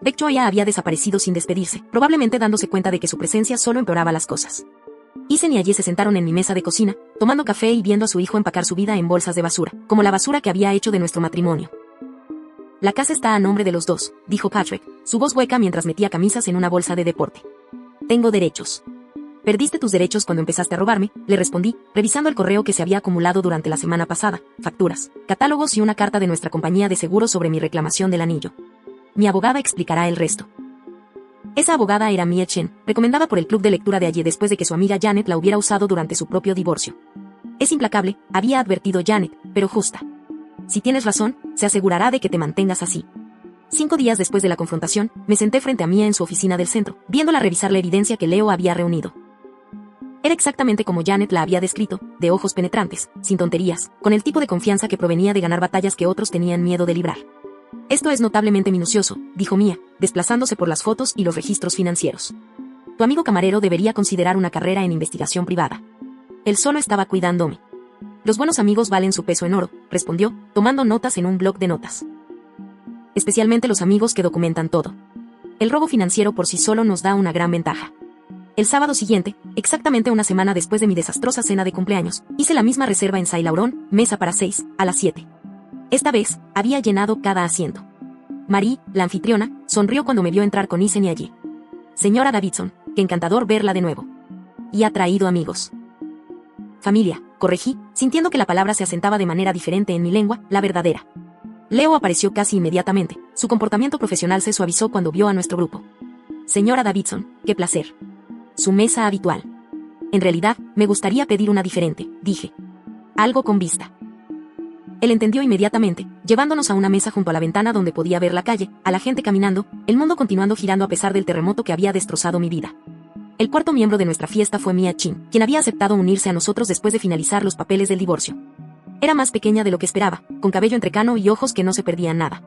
Beckjoya había desaparecido sin despedirse, probablemente dándose cuenta de que su presencia solo empeoraba las cosas. Isen y allí se sentaron en mi mesa de cocina, tomando café y viendo a su hijo empacar su vida en bolsas de basura, como la basura que había hecho de nuestro matrimonio. La casa está a nombre de los dos, dijo Patrick, su voz hueca mientras metía camisas en una bolsa de deporte. Tengo derechos. Perdiste tus derechos cuando empezaste a robarme, le respondí, revisando el correo que se había acumulado durante la semana pasada, facturas, catálogos y una carta de nuestra compañía de seguros sobre mi reclamación del anillo. Mi abogada explicará el resto. Esa abogada era Mia Chen, recomendada por el club de lectura de allí después de que su amiga Janet la hubiera usado durante su propio divorcio. Es implacable, había advertido Janet, pero justa. Si tienes razón, se asegurará de que te mantengas así. 5 días después de la confrontación, me senté frente a Mia en su oficina del centro, viéndola revisar la evidencia que Leo había reunido. Era exactamente como Janet la había descrito, de ojos penetrantes, sin tonterías, con el tipo de confianza que provenía de ganar batallas que otros tenían miedo de librar. Esto es notablemente minucioso, dijo Mia, desplazándose por las fotos y los registros financieros. Tu amigo camarero debería considerar una carrera en investigación privada. Él solo estaba cuidándome. Los buenos amigos valen su peso en oro, respondió, tomando notas en un bloc de notas. Especialmente los amigos que documentan todo. El robo financiero por sí solo nos da una gran ventaja. El sábado siguiente, exactamente una semana después de mi desastrosa cena de cumpleaños, hice la misma reserva en Saint-Laurent, mesa para 6, a las 7. Esta vez, había llenado cada asiento. Marie, la anfitriona, sonrió cuando me vio entrar con Isen y allí. Señora Davidson, qué encantador verla de nuevo. Y ha traído amigos. Familia, corregí, sintiendo que la palabra se asentaba de manera diferente en mi lengua, la verdadera. Leo apareció casi inmediatamente, su comportamiento profesional se suavizó cuando vio a nuestro grupo. Señora Davidson, qué placer. Su mesa habitual. En realidad, me gustaría pedir una diferente, dije. Algo con vista. Él entendió inmediatamente, llevándonos a una mesa junto a la ventana donde podía ver la calle, a la gente caminando, el mundo continuando girando a pesar del terremoto que había destrozado mi vida. El cuarto miembro de nuestra fiesta fue Mia Chin, quien había aceptado unirse a nosotros después de finalizar los papeles del divorcio. Era más pequeña de lo que esperaba, con cabello entrecano y ojos que no se perdían nada.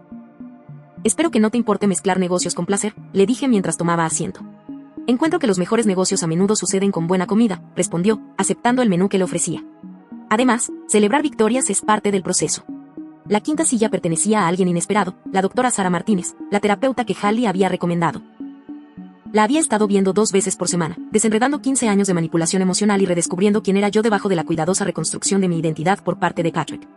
Espero que no te importe mezclar negocios con placer, le dije mientras tomaba asiento. Encuentro que los mejores negocios a menudo suceden con buena comida, respondió, aceptando el menú que le ofrecía. Además, celebrar victorias es parte del proceso. La quinta silla pertenecía a alguien inesperado, la doctora Sara Martínez, la terapeuta que Hallie había recomendado. La había estado viendo 2 veces por semana, desenredando 15 años de manipulación emocional y redescubriendo quién era yo debajo de la cuidadosa reconstrucción de mi identidad por parte de Patrick.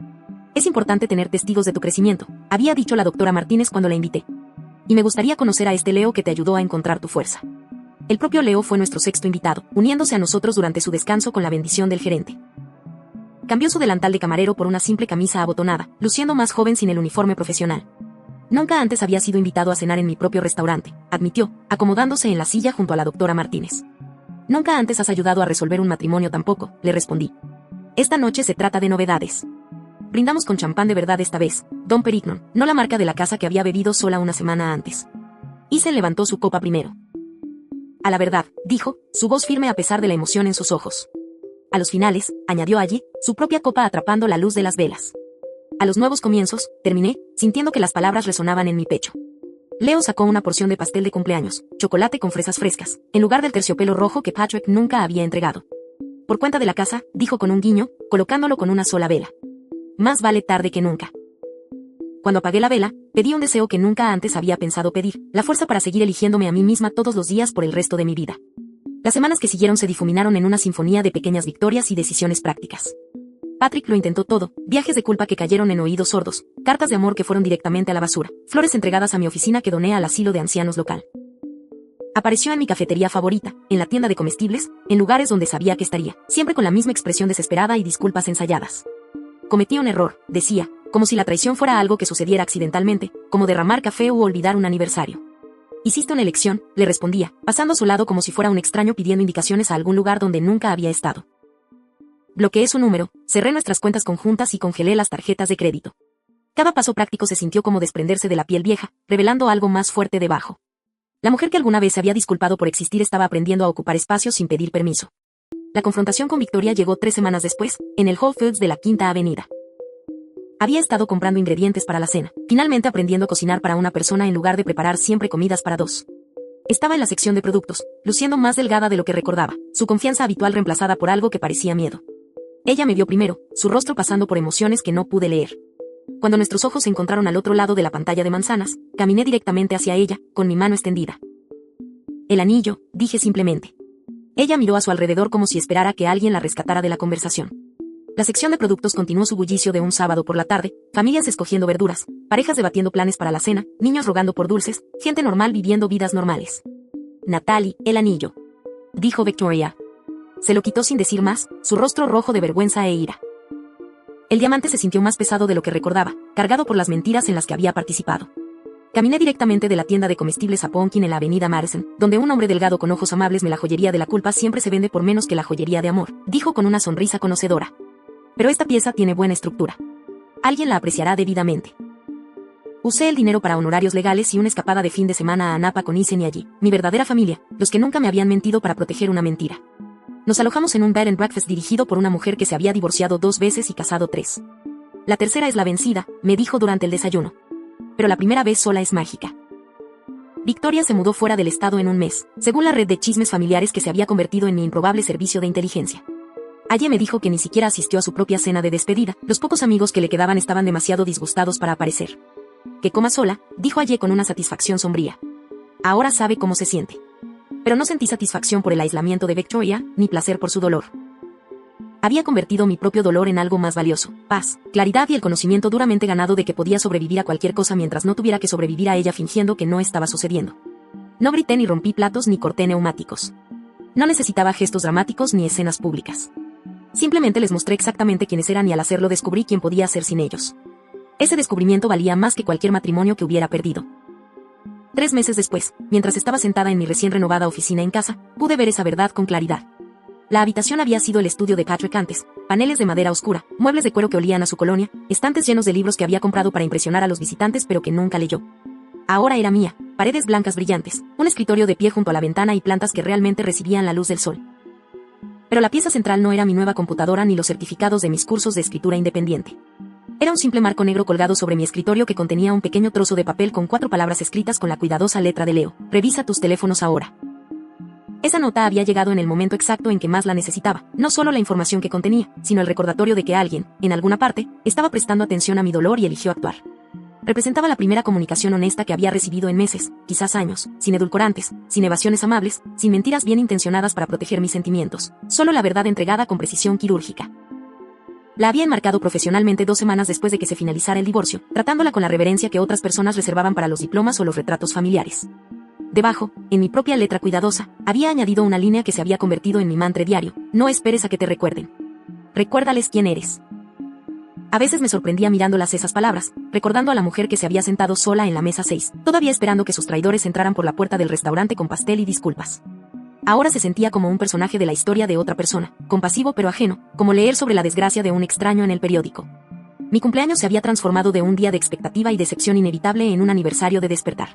Es importante tener testigos de tu crecimiento, había dicho la doctora Martínez cuando la invité. Y me gustaría conocer a este Leo que te ayudó a encontrar tu fuerza. El propio Leo fue nuestro 6º invitado, uniéndose a nosotros durante su descanso con la bendición del gerente. Cambió su delantal de camarero por una simple camisa abotonada, luciendo más joven sin el uniforme profesional. Nunca antes había sido invitado a cenar en mi propio restaurante, admitió, acomodándose en la silla junto a la doctora Martínez. Nunca antes has ayudado a resolver un matrimonio tampoco, le respondí. Esta noche se trata de novedades. Brindamos con champán de verdad esta vez, Dom Perignon, no la marca de la casa que había bebido sola una semana antes. Isen levantó su copa primero. A la verdad, dijo, su voz firme a pesar de la emoción en sus ojos. A los finales, añadió allí, su propia copa atrapando la luz de las velas. A los nuevos comienzos, terminé, sintiendo que las palabras resonaban en mi pecho. Leo sacó una porción de pastel de cumpleaños, chocolate con fresas frescas, en lugar del terciopelo rojo que Patrick nunca había entregado. Por cuenta de la casa, dijo con un guiño, colocándolo con una sola vela. Más vale tarde que nunca. Cuando apagué la vela, pedí un deseo que nunca antes había pensado pedir, la fuerza para seguir eligiéndome a mí misma todos los días por el resto de mi vida. Las semanas que siguieron se difuminaron en una sinfonía de pequeñas victorias y decisiones prácticas. Patrick lo intentó todo, viajes de culpa que cayeron en oídos sordos, cartas de amor que fueron directamente a la basura, flores entregadas a mi oficina que doné al asilo de ancianos local. Apareció en mi cafetería favorita, en la tienda de comestibles, en lugares donde sabía que estaría, siempre con la misma expresión desesperada y disculpas ensayadas. Cometí un error, decía, como si la traición fuera algo que sucediera accidentalmente, como derramar café u olvidar un aniversario. Hiciste una elección, le respondía, pasando a su lado como si fuera un extraño pidiendo indicaciones a algún lugar donde nunca había estado. Bloqueé su número, cerré nuestras cuentas conjuntas y congelé las tarjetas de crédito. Cada paso práctico se sintió como desprenderse de la piel vieja, revelando algo más fuerte debajo. La mujer que alguna vez se había disculpado por existir estaba aprendiendo a ocupar espacios sin pedir permiso. La confrontación con Victoria llegó 3 semanas después, en el Whole Foods de la Quinta Avenida. Había estado comprando ingredientes para la cena, finalmente aprendiendo a cocinar para una persona en lugar de preparar siempre comidas para 2. Estaba en la sección de productos, luciendo más delgada de lo que recordaba, su confianza habitual reemplazada por algo que parecía miedo. Ella me vio primero, su rostro pasando por emociones que no pude leer. Cuando nuestros ojos se encontraron al otro lado de la pantalla de manzanas, caminé directamente hacia ella, con mi mano extendida. El anillo, dije simplemente. Ella miró a su alrededor como si esperara que alguien la rescatara de la conversación. La sección de productos continuó su bullicio de un sábado por la tarde, familias escogiendo verduras, parejas debatiendo planes para la cena, niños rogando por dulces, gente normal viviendo vidas normales. Natalie, el anillo, dijo Victoria. Se lo quitó sin decir más, su rostro rojo de vergüenza e ira. El diamante se sintió más pesado de lo que recordaba, cargado por las mentiras en las que había participado. Caminé directamente de la tienda de comestibles a Pumpkin en la avenida Madison, donde un hombre delgado con ojos amables me la joyería de la culpa siempre se vende por menos que la joyería de amor, dijo con una sonrisa conocedora. Pero esta pieza tiene buena estructura. Alguien la apreciará debidamente. Usé el dinero para honorarios legales y una escapada de fin de semana a Napa con Isen y allí, mi verdadera familia, los que nunca me habían mentido para proteger una mentira. Nos alojamos en un bed and breakfast dirigido por una mujer que se había divorciado 2 veces y casado 3. La tercera es la vencida, me dijo durante el desayuno. Pero la primera vez sola es mágica. Victoria se mudó fuera del estado en un mes, según la red de chismes familiares que se había convertido en mi improbable servicio de inteligencia. Aye me dijo que ni siquiera asistió a su propia cena de despedida, los pocos amigos que le quedaban estaban demasiado disgustados para aparecer. Que coma sola, dijo Aye con una satisfacción sombría. Ahora sabe cómo se siente. Pero no sentí satisfacción por el aislamiento de Victoria, ni placer por su dolor. Había convertido mi propio dolor en algo más valioso, paz, claridad y el conocimiento duramente ganado de que podía sobrevivir a cualquier cosa mientras no tuviera que sobrevivir a ella fingiendo que no estaba sucediendo. No grité ni rompí platos ni corté neumáticos. No necesitaba gestos dramáticos ni escenas públicas. Simplemente les mostré exactamente quiénes eran y al hacerlo descubrí quién podía ser sin ellos. Ese descubrimiento valía más que cualquier matrimonio que hubiera perdido. 3 meses después, mientras estaba sentada en mi recién renovada oficina en casa, pude ver esa verdad con claridad. La habitación había sido el estudio de Patrick antes, paneles de madera oscura, muebles de cuero que olían a su colonia, estantes llenos de libros que había comprado para impresionar a los visitantes pero que nunca leyó. Ahora era mía, paredes blancas brillantes, un escritorio de pie junto a la ventana y plantas que realmente recibían la luz del sol. Pero la pieza central no era mi nueva computadora ni los certificados de mis cursos de escritura independiente. Era un simple marco negro colgado sobre mi escritorio que contenía un pequeño trozo de papel con 4 palabras escritas con la cuidadosa letra de Leo. Revisa tus teléfonos ahora. Esa nota había llegado en el momento exacto en que más la necesitaba, no solo la información que contenía, sino el recordatorio de que alguien, en alguna parte, estaba prestando atención a mi dolor y eligió actuar. Representaba la primera comunicación honesta que había recibido en meses, quizás años, sin edulcorantes, sin evasiones amables, sin mentiras bien intencionadas para proteger mis sentimientos, solo la verdad entregada con precisión quirúrgica. La había enmarcado profesionalmente 2 semanas después de que se finalizara el divorcio, tratándola con la reverencia que otras personas reservaban para los diplomas o los retratos familiares. Debajo, en mi propia letra cuidadosa, había añadido una línea que se había convertido en mi mantra diario: no esperes a que te recuerden. Recuérdales quién eres. A veces me sorprendía mirándolas esas palabras, recordando a la mujer que se había sentado sola en la mesa 6, todavía esperando que sus traidores entraran por la puerta del restaurante con pastel y disculpas. Ahora se sentía como un personaje de la historia de otra persona, compasivo pero ajeno, como leer sobre la desgracia de un extraño en el periódico. Mi cumpleaños se había transformado de un día de expectativa y decepción inevitable en un aniversario de despertar.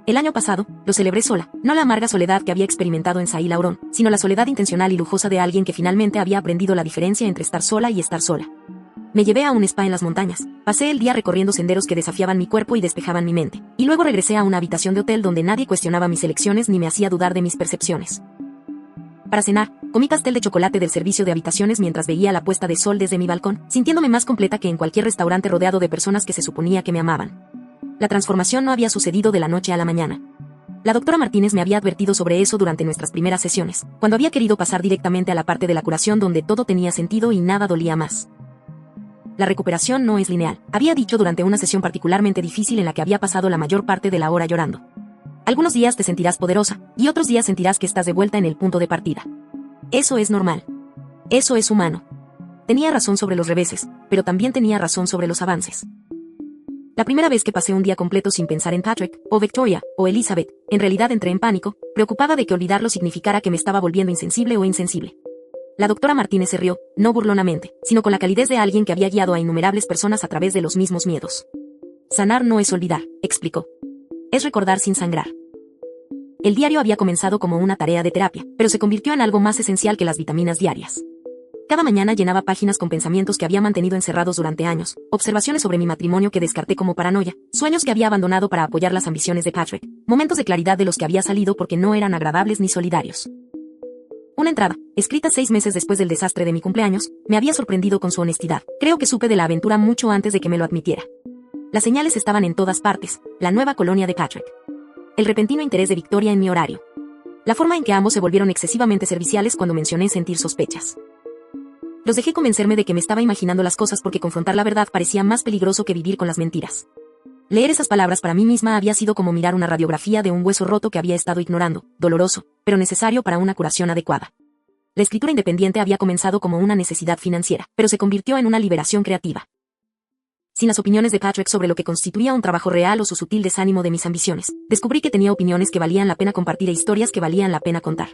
El año pasado, lo celebré sola, no la amarga soledad que había experimentado en Sail Aurón, sino la soledad intencional y lujosa de alguien que finalmente había aprendido la diferencia entre estar sola y estar sola. Me llevé a un spa en las montañas, pasé el día recorriendo senderos que desafiaban mi cuerpo y despejaban mi mente, y luego regresé a una habitación de hotel donde nadie cuestionaba mis elecciones ni me hacía dudar de mis percepciones. Para cenar, Comí pastel de chocolate del servicio de habitaciones mientras veía la puesta de sol desde mi balcón, sintiéndome más completa que en cualquier restaurante rodeado de personas que se suponía que me amaban. La transformación no había sucedido de la noche a la mañana. La doctora Martínez me había advertido sobre eso durante nuestras primeras sesiones, cuando había querido pasar directamente a la parte de la curación donde todo tenía sentido y nada dolía más. La recuperación no es lineal, había dicho durante una sesión particularmente difícil en la que había pasado la mayor parte de la hora llorando. Algunos días te sentirás poderosa, y otros días sentirás que estás de vuelta en el punto de partida. Eso es normal. Eso es humano. Tenía razón sobre los reveses, pero también tenía razón sobre los avances. La primera vez que pasé un día completo sin pensar en Patrick, o Victoria, o Elizabeth, en realidad entré en pánico, preocupada de que olvidarlo significara que me estaba volviendo insensible o insensible. La doctora Martínez se rió, no burlonamente, sino con la calidez de alguien que había guiado a innumerables personas a través de los mismos miedos. Sanar no es olvidar, explicó. Es recordar sin sangrar. El diario había comenzado como una tarea de terapia, pero se convirtió en algo más esencial que las vitaminas diarias. Cada mañana llenaba páginas con pensamientos que había mantenido encerrados durante años, observaciones sobre mi matrimonio que descarté como paranoia, sueños que había abandonado para apoyar las ambiciones de Patrick, momentos de claridad de los que había salido porque no eran agradables ni solidarios. Una entrada, escrita 6 meses después del desastre de mi cumpleaños, me había sorprendido con su honestidad. Creo que supe de la aventura mucho antes de que me lo admitiera. Las señales estaban en todas partes, la nueva colonia de Patrick. El repentino interés de Victoria en mi horario. La forma en que ambos se volvieron excesivamente serviciales cuando mencioné sentir sospechas. Los dejé convencerme de que me estaba imaginando las cosas porque confrontar la verdad parecía más peligroso que vivir con las mentiras. Leer esas palabras para mí misma había sido como mirar una radiografía de un hueso roto que había estado ignorando, doloroso, pero necesario para una curación adecuada. La escritura independiente había comenzado como una necesidad financiera, pero se convirtió en una liberación creativa. Sin las opiniones de Patrick sobre lo que constituía un trabajo real o su sutil desánimo de mis ambiciones, descubrí que tenía opiniones que valían la pena compartir e historias que valían la pena contar.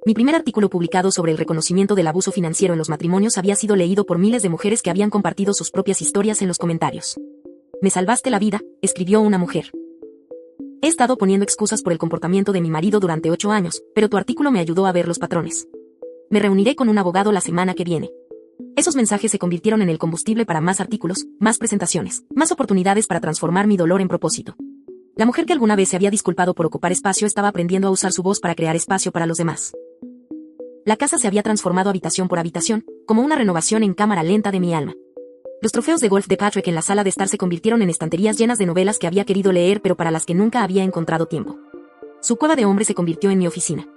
Mi primer artículo publicado sobre el reconocimiento del abuso financiero en los matrimonios había sido leído por miles de mujeres que habían compartido sus propias historias en los comentarios. Me salvaste la vida, escribió una mujer. He estado poniendo excusas por el comportamiento de mi marido durante 8 años, pero tu artículo me ayudó a ver los patrones. Me reuniré con un abogado la semana que viene. Esos mensajes se convirtieron en el combustible para más artículos, más presentaciones, más oportunidades para transformar mi dolor en propósito. La mujer que alguna vez se había disculpado por ocupar espacio estaba aprendiendo a usar su voz para crear espacio para los demás. La casa se había transformado habitación por habitación, como una renovación en cámara lenta de mi alma. Los trofeos de golf de Patrick en la sala de estar se convirtieron en estanterías llenas de novelas que había querido leer pero para las que nunca había encontrado tiempo. Su cueva de hombre se convirtió en mi oficina.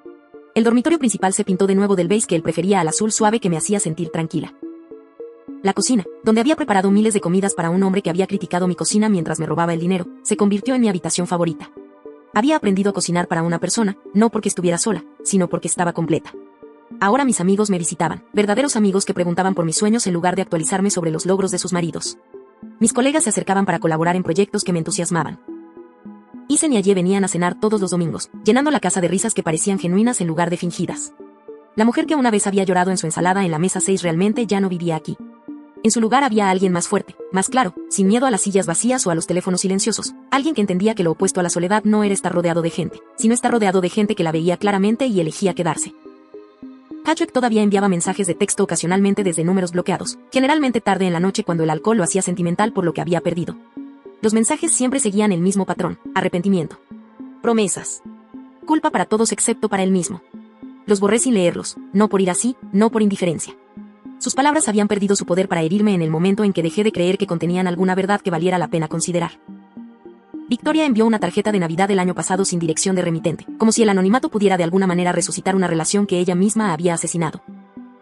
El dormitorio principal se pintó de nuevo del beige que él prefería al azul suave que me hacía sentir tranquila. La cocina, donde había preparado miles de comidas para un hombre que había criticado mi cocina mientras me robaba el dinero, se convirtió en mi habitación favorita. Había aprendido a cocinar para una persona, no porque estuviera sola, sino porque estaba completa. Ahora mis amigos me visitaban, verdaderos amigos que preguntaban por mis sueños en lugar de actualizarme sobre los logros de sus maridos. Mis colegas se acercaban para colaborar en proyectos que me entusiasmaban. Isen y Aye venían a cenar todos los domingos, llenando la casa de risas que parecían genuinas en lugar de fingidas. La mujer que una vez había llorado en su ensalada en la mesa 6 realmente ya no vivía aquí. En su lugar había alguien más fuerte, más claro, sin miedo a las sillas vacías o a los teléfonos silenciosos, alguien que entendía que lo opuesto a la soledad no era estar rodeado de gente, sino estar rodeado de gente que la veía claramente y elegía quedarse. Patrick todavía enviaba mensajes de texto ocasionalmente desde números bloqueados, generalmente tarde en la noche cuando el alcohol lo hacía sentimental por lo que había perdido. Los mensajes siempre seguían el mismo patrón: arrepentimiento, promesas, culpa para todos excepto para él mismo. Los borré sin leerlos, no por ir así, no por indiferencia. Sus palabras habían perdido su poder para herirme en el momento en que dejé de creer que contenían alguna verdad que valiera la pena considerar. Victoria envió una tarjeta de Navidad el año pasado sin dirección de remitente, como si el anonimato pudiera de alguna manera resucitar una relación que ella misma había asesinado.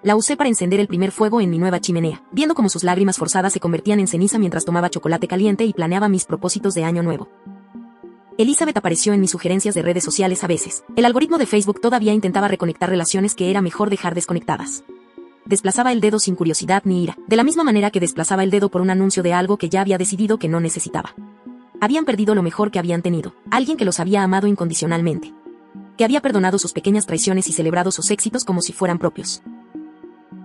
La usé para encender el primer fuego en mi nueva chimenea, viendo cómo sus lágrimas forzadas se convertían en ceniza mientras tomaba chocolate caliente y planeaba mis propósitos de año nuevo. Elizabeth apareció en mis sugerencias de redes sociales a veces. El algoritmo de Facebook todavía intentaba reconectar relaciones que era mejor dejar desconectadas. Desplazaba el dedo sin curiosidad ni ira, de la misma manera que desplazaba el dedo por un anuncio de algo que ya había decidido que no necesitaba. Habían perdido lo mejor que habían tenido, alguien que los había amado incondicionalmente, que había perdonado sus pequeñas traiciones y celebrado sus éxitos como si fueran propios.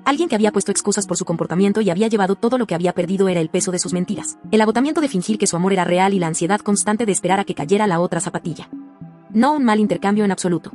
Alguien que había puesto excusas por su comportamiento y había llevado todo lo que había perdido era el peso de sus mentiras, el agotamiento de fingir que su amor era real y la ansiedad constante de esperar a que cayera la otra zapatilla. No un mal intercambio en absoluto.